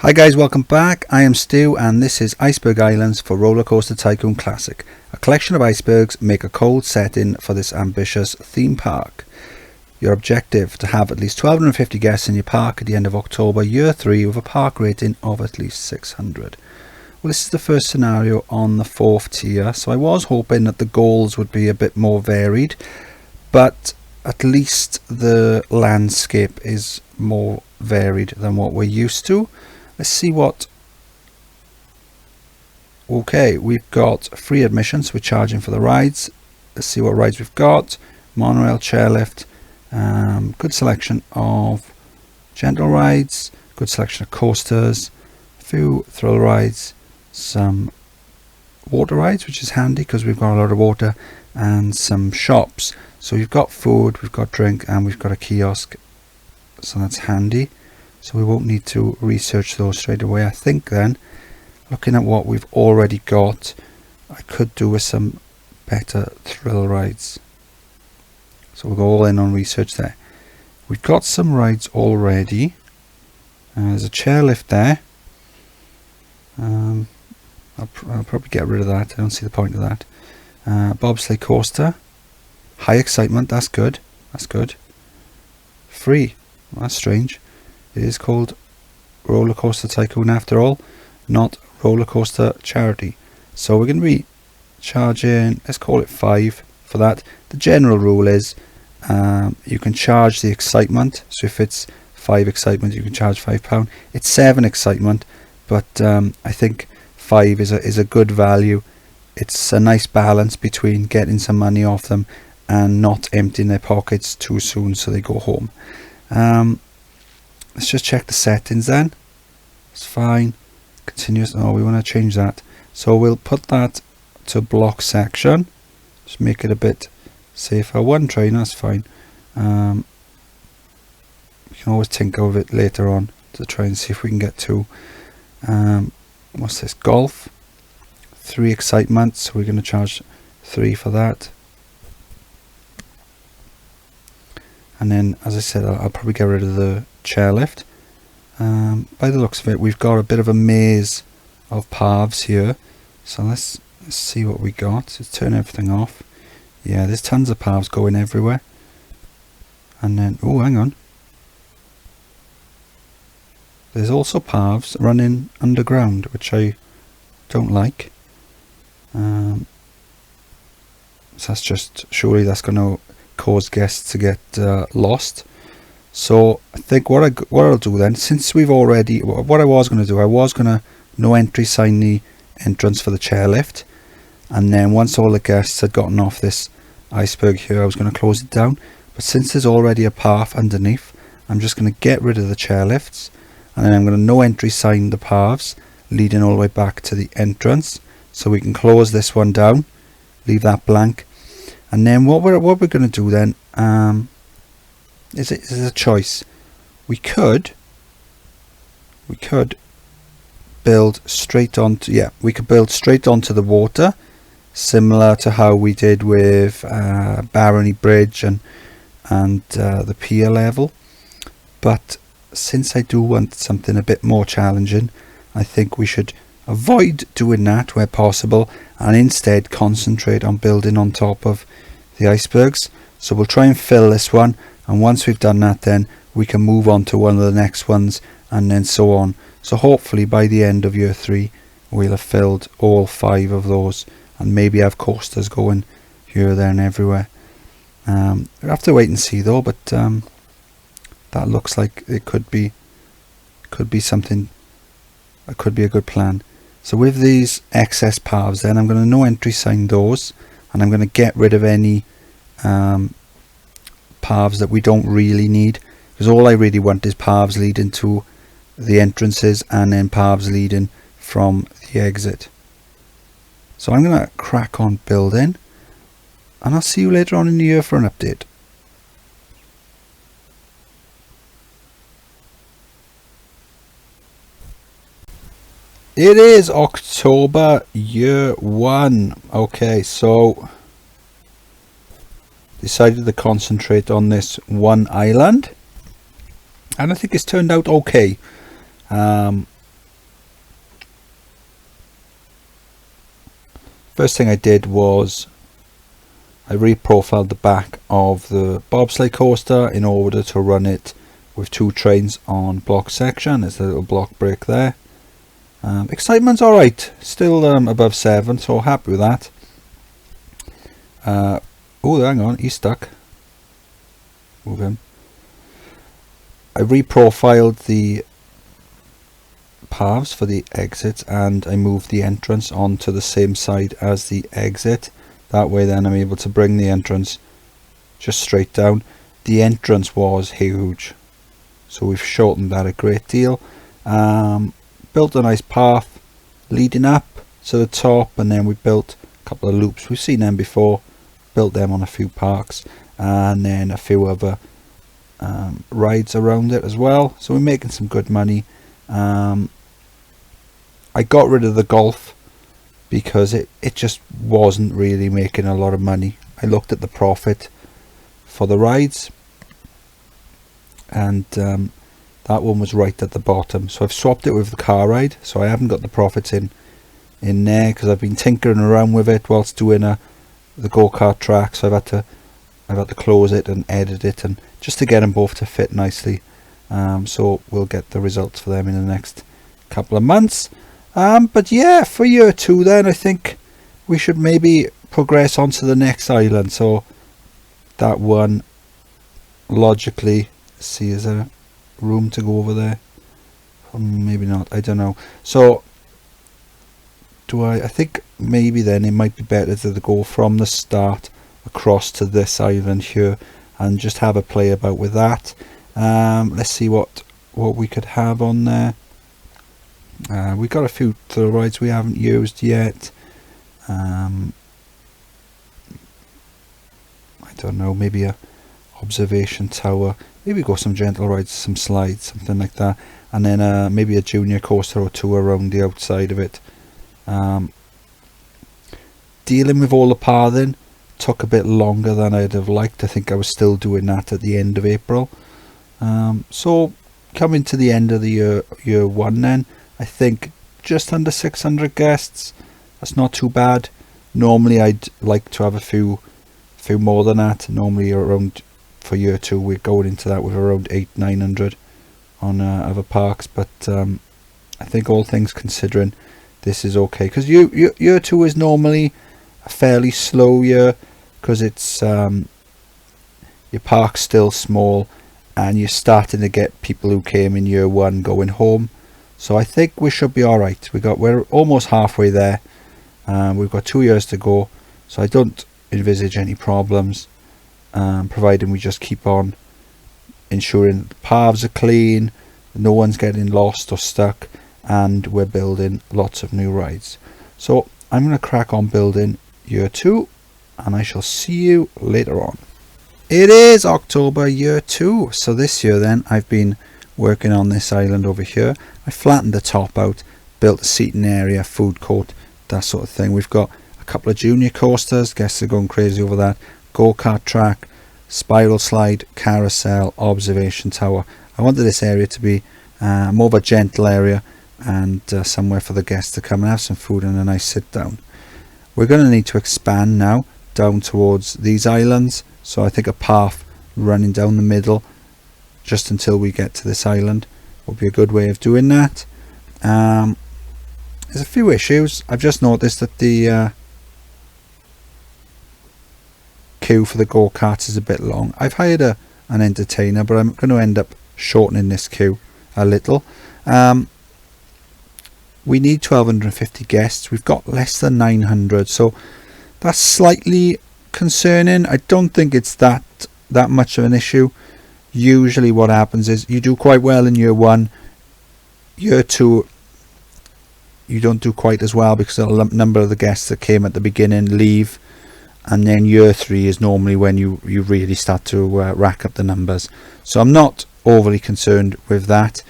Hi guys, welcome back. I am Stu and this is Iceberg Islands for Roller Coaster Tycoon Classic. A collection of icebergs make a cold setting for this ambitious theme park. Your objective to have at least 1,250 guests in your park at the end of October year 3 with a park rating of at least 600. Well, this is the first scenario on the 4th tier, so I was hoping that the goals would be a bit more varied, but at least the landscape is more varied than what we're used to. Let's see what... Okay, we've got free admissions, we're charging for the rides. Let's see what rides we've got. Monorail, chairlift, good selection of gentle rides, good selection of coasters, a few thrill rides, some water rides, which is handy because we've got a lot of water, and some shops. So we've got food, we've got drink, and we've got a kiosk, so that's handy. So we won't need to research those straight away. I think then, looking at what we've already got, I could do with some better thrill rides. So we'll go all in on research there. We've got some rides already. There's a chairlift there. I'll probably get rid of that. I don't see the point of that. Bobsleigh coaster. High excitement. That's good. That's good. Free. Well, that's strange. It is called Roller Coaster Tycoon after all, not Roller Coaster Charity. So we're going to be charging, let's call it 5 for that. The general rule is you can charge the excitement. So if it's 5 excitement, you can charge £5. It's 7 excitement, but I think 5 is a good value. It's a nice balance between getting some money off them and not emptying their pockets too soon so they go home. Let's just check the settings then. It's fine. Continuous. Oh, we want to change that. So we'll put that to block section. Just make it a bit safer. One train, that's fine. We can always tinker with it later on to try and see if we can get to what's this? Golf. 3 excitement. So we're going to charge 3 for that. And then, as I said, I'll probably get rid of the chairlift. By the looks of it, we've got a bit of a maze of paths here. So let's see what we got. Let's turn everything off. Yeah, there's tons of paths going everywhere. And then, oh, hang on. There's also paths running underground, which I don't like. So that's just, surely that's going to cause guests to get lost. So I think what I'll do then, since we've already, what I was going to do, I was going to no entry sign the entrance for the chairlift, and then once all the guests had gotten off this iceberg here, I was going to close it down. But since there's already a path underneath, I'm just going to get rid of the chairlifts, and then I'm going to no entry sign the paths leading all the way back to the entrance, so we can close this one down, leave that blank. And then what we're going to do then is a choice. We could build straight onto build straight onto the water, similar to how we did with Barony Bridge and the pier level. But since I do want something a bit more challenging, I think we should avoid doing that where possible and instead concentrate on building on top of the icebergs. So we'll try and fill this one, and once we've done that, then we can move on to one of the next ones, and then so on. So hopefully by the end of year 3 we'll have filled all 5 of those, and maybe have coasters going here, there and everywhere. We'll have to wait and see though, but that looks like it could be something. It could be a good plan. So with these excess paths then, I'm going to no entry sign those, and I'm going to get rid of any paths that we don't really need, because all I really want is paths leading to the entrances and then paths leading from the exit. So I'm going to crack on building, and I'll see you later on in the year for an update. It is October year 1. Okay, so decided to concentrate on this one island, and I think it's turned out okay. First thing I did was I reprofiled the back of the bobsleigh coaster in order to run it with 2 trains on block section. There's a little block break there. Excitement's alright, still above 7, so happy with that. Oh, hang on, he's stuck. Move him. I reprofiled the paths for the exits, and I moved the entrance onto the same side as the exit. That way then I'm able to bring the entrance just straight down. The entrance was huge, so we've shortened that a great deal. Built a nice path leading up to the top, and then we built a couple of loops. We've seen them before, built them on a few parks, and then a few other rides around it as well. So we're making some good money. I got rid of the golf because it just wasn't really making a lot of money. I looked at the profit for the rides, and that one was right at the bottom, so I've swapped it with the car ride, so I haven't got the profits in there because I've been tinkering around with it whilst doing the go-kart track. So I've had to close it and edit it, and just to get them both to fit nicely. So we'll get the results for them in the next couple of months. But yeah, for year 2 then I think we should maybe progress on to the next island. So that one, logically, let's see, is there room to go over there? Maybe not, I don't know. So I think maybe then it might be better to go from the start across to this island here and just have a play about with that. Let's see what we could have on there. We got a few thrill rides we haven't used yet. I don't know, maybe a observation tower, maybe go some gentle rides, some slides, something like that, and then maybe a junior coaster or 2 around the outside of it. Dealing with all the pathing took a bit longer than I'd have liked. I think I was still doing that at the end of April. So coming to the end of the year 1 then, I think just under 600 guests. That's not too bad. Normally I'd like to have a few more than that. Normally around, for year 2 we're going into that with around 800-900 on other parks, but I think all things considering this is okay, because year 2 is normally a fairly slow year because it's your park's still small and you're starting to get people who came in year 1 going home. So I think we should be alright. We're almost halfway there. We've got 2 years to go, so I don't envisage any problems, providing we just keep on ensuring the paths are clean, no one's getting lost or stuck, and we're building lots of new rides. So I'm going to crack on building year 2, and I shall see you later on. It is October year 2, so this year then I've been working on this island over here. I flattened the top out, built a seating area, food court, that sort of thing. We've got a couple of junior coasters, guests are going crazy over that, go-kart track, spiral slide, carousel, observation tower. I wanted this area to be more of a gentle area and somewhere for the guests to come and have some food and a nice sit down. We're going to need to expand now down towards these islands, so I think a path running down the middle just until we get to this island would be a good way of doing that. There's a few issues. I've just noticed that the queue for the go-karts is a bit long. I've hired an entertainer, but I'm going to end up shortening this queue a little. We need 1250 guests. We've got less than 900, so that's slightly concerning. I don't think it's that much of an issue. Usually what happens is you do quite well in year 1, year 2 you don't do quite as well because a number of the guests that came at the beginning leave, and then year 3 is normally when you really start to rack up the numbers. So I'm not overly concerned with that.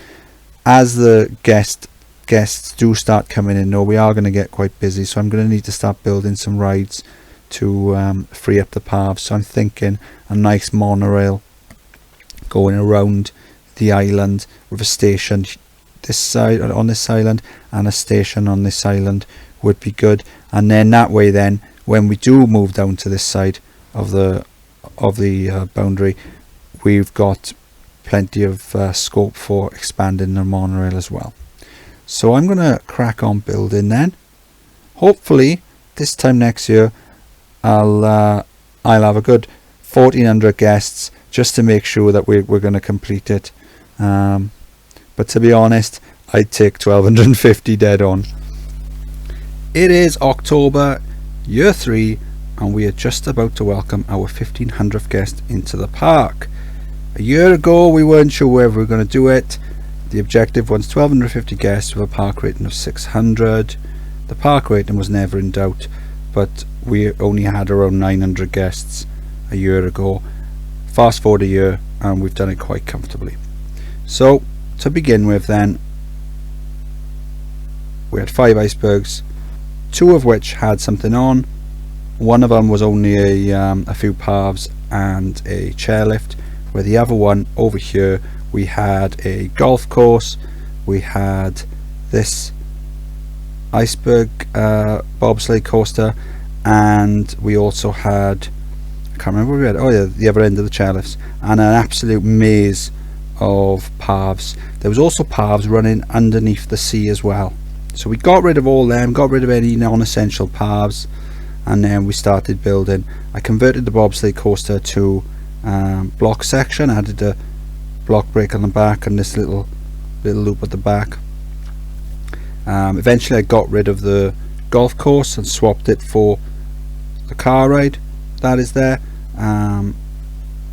As the guests do start coming in though, we are going to get quite busy, so I'm going to need to start building some rides to free up the paths. So I'm thinking a nice monorail going around the island with a station this side on this island and a station on this island would be good, and then that way then when we do move down to this side of the boundary, we've got plenty of scope for expanding the monorail as well. So I'm going to crack on building then. Hopefully this time next year I'll have a good 1400 guests, just to make sure that we're going to complete it. But to be honest, I'd take 1250 dead on. It is October, year 3, and we are just about to welcome our 1500th guest into the park. A year ago we weren't sure whether we were going to do it. The objective was 1250 guests with a park rating of 600. The park rating was never in doubt, but we only had around 900 guests a year ago. Fast forward a year and we've done it quite comfortably. So to begin with then, we had 5 icebergs, 2 of which had something on. One of them was only a few paths and a chairlift, where the other one over here we had a golf course, we had this iceberg bobsleigh coaster, and we also had, I can't remember what we had, oh yeah, the other end of the chairlifts, and an absolute maze of paths. There was also paths running underneath the sea as well. So we got rid of all them, got rid of any non-essential paths, and then we started building. I converted the bobsleigh coaster to block section, added a block brake on the back and this little loop at the back. Eventually I got rid of the golf course and swapped it for the car ride that is there, and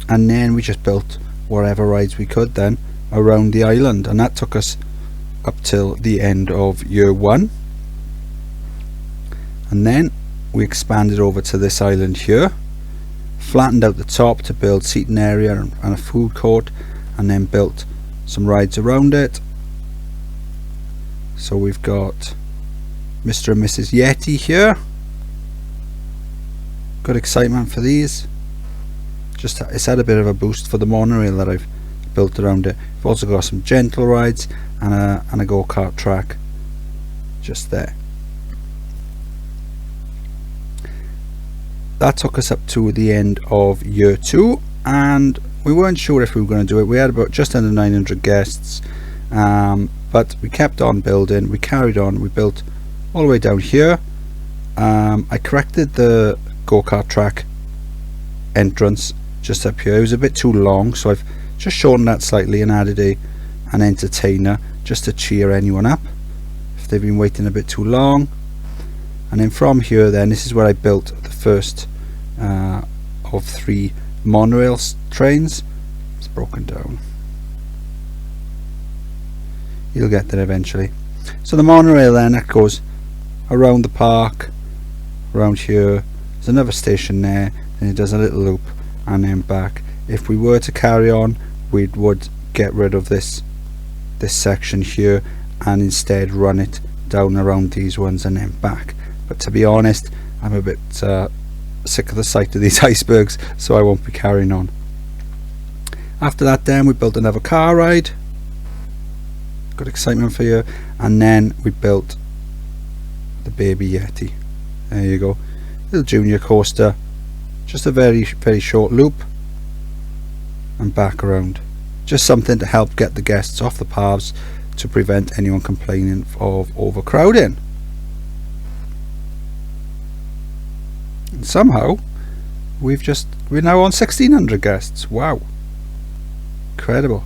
then we just built whatever rides we could then around the island, and that took us up till the end of year 1. And then we expanded over to this island here, flattened out the top to build seating area and a food court, and then built some rides around it. So we've got Mr. and Mrs. Yeti here. Good excitement for these. Just it's had a bit of a boost for the monorail that I've built around it. We've also got some gentle rides and a go-kart track just there. That took us up to the end of year 2, and we weren't sure if we were going to do it. We had about just under 900 guests, but we kept on building. We carried on. We built all the way down here. I corrected the go-kart track entrance just up here. It was a bit too long, so I've just shortened that slightly and added an entertainer just to cheer anyone up if they've been waiting a bit too long. And then from here then, this is where I built the first of 3 monorail trains. It's broken down. You'll get there eventually. So the monorail then, that goes around the park, around here. There's another station there, then it does a little loop and then back. If we were to carry on, we would get rid of this section here and instead run it down around these ones and then back. But to be honest, I'm a bit sick of the sight of these icebergs, so I won't be carrying on. After that then we built another car ride. Good excitement for you. And then we built the baby Yeti. There you go. Little junior coaster. Just a very short loop and back around. Just something to help get the guests off the paths to prevent anyone complaining of overcrowding. And somehow we're now on 1600 guests. Wow, incredible.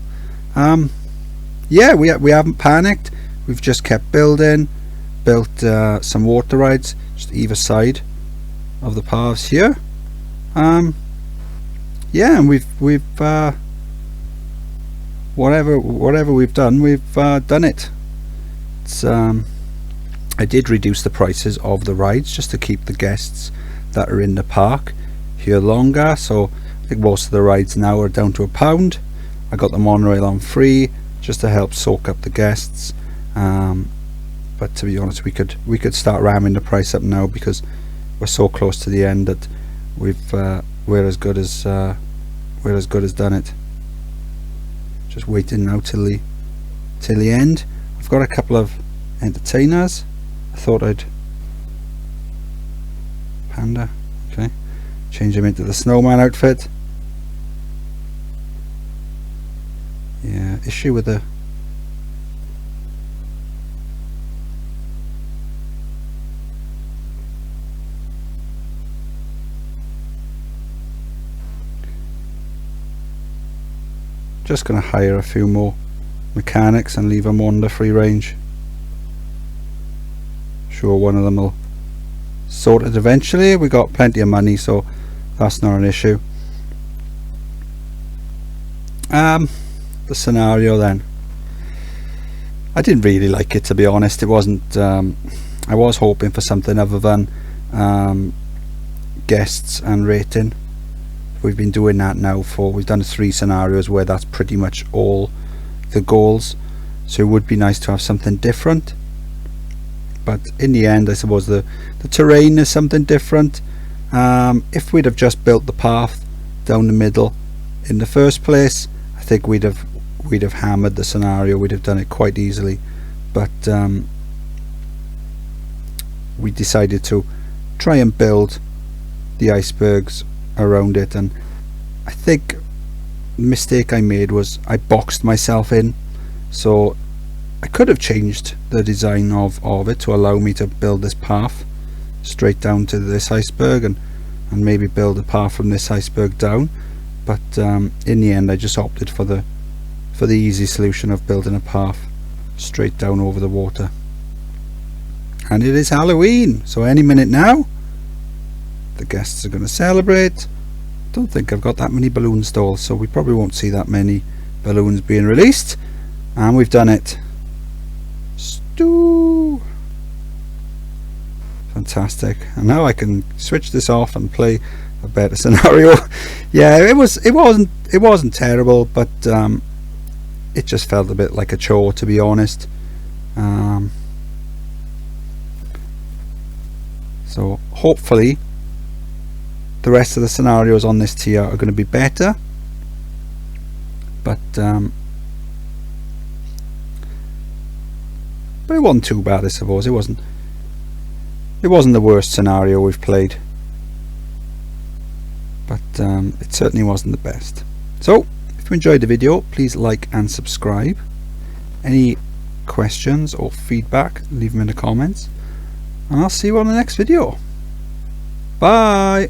Yeah, we haven't panicked. We've just kept building, built some water rides just either side of the paths here. Yeah, and we've whatever we've done, we've done it. It's I did reduce the prices of the rides just to keep the guests that are in the park here longer. So I think most of the rides now are down to £1. I got the monorail on free just to help soak up the guests. But to be honest, we could start ramming the price up now because we're so close to the end that we're as good as done it. Just waiting now till the end. I've got a couple of entertainers. I thought I'd Panda. Okay, change him into the snowman outfit. Yeah, issue with the just going to hire a few more mechanics and leave them wander free range. Sure, one of them will sort it eventually. We got plenty of money, so that's not an issue. The scenario then, I didn't really like it, to be honest. It wasn't I was hoping for something other than guests and rating. We've been doing that now we've done 3 scenarios where that's pretty much all the goals, so it would be nice to have something different. But in the end, I suppose the terrain is something different. If we'd have just built the path down the middle in the first place, I think we'd have hammered the scenario. We'd have done it quite easily, but we decided to try and build the icebergs around it, and I think the mistake I made was I boxed myself in. So I could have changed the design of it to allow me to build this path straight down to this iceberg, and maybe build a path from this iceberg down, but in the end I just opted for the easy solution of building a path straight down over the water. And it is Halloween, so any minute now the guests are going to celebrate. Don't think I've got that many balloon stalls, so we probably won't see that many balloons being released. And we've done it. Stew. Fantastic. And now I can switch this off and play a better scenario. Yeah, it wasn't terrible, but it just felt a bit like a chore, to be honest. So hopefully the rest of the scenarios on this tier are going to be better, but it wasn't too bad, I suppose. It wasn't the worst scenario we've played, but it certainly wasn't the best. So if you enjoyed the video, please like and subscribe. Any questions or feedback, leave them in the comments, and I'll see you on the next video. Bye.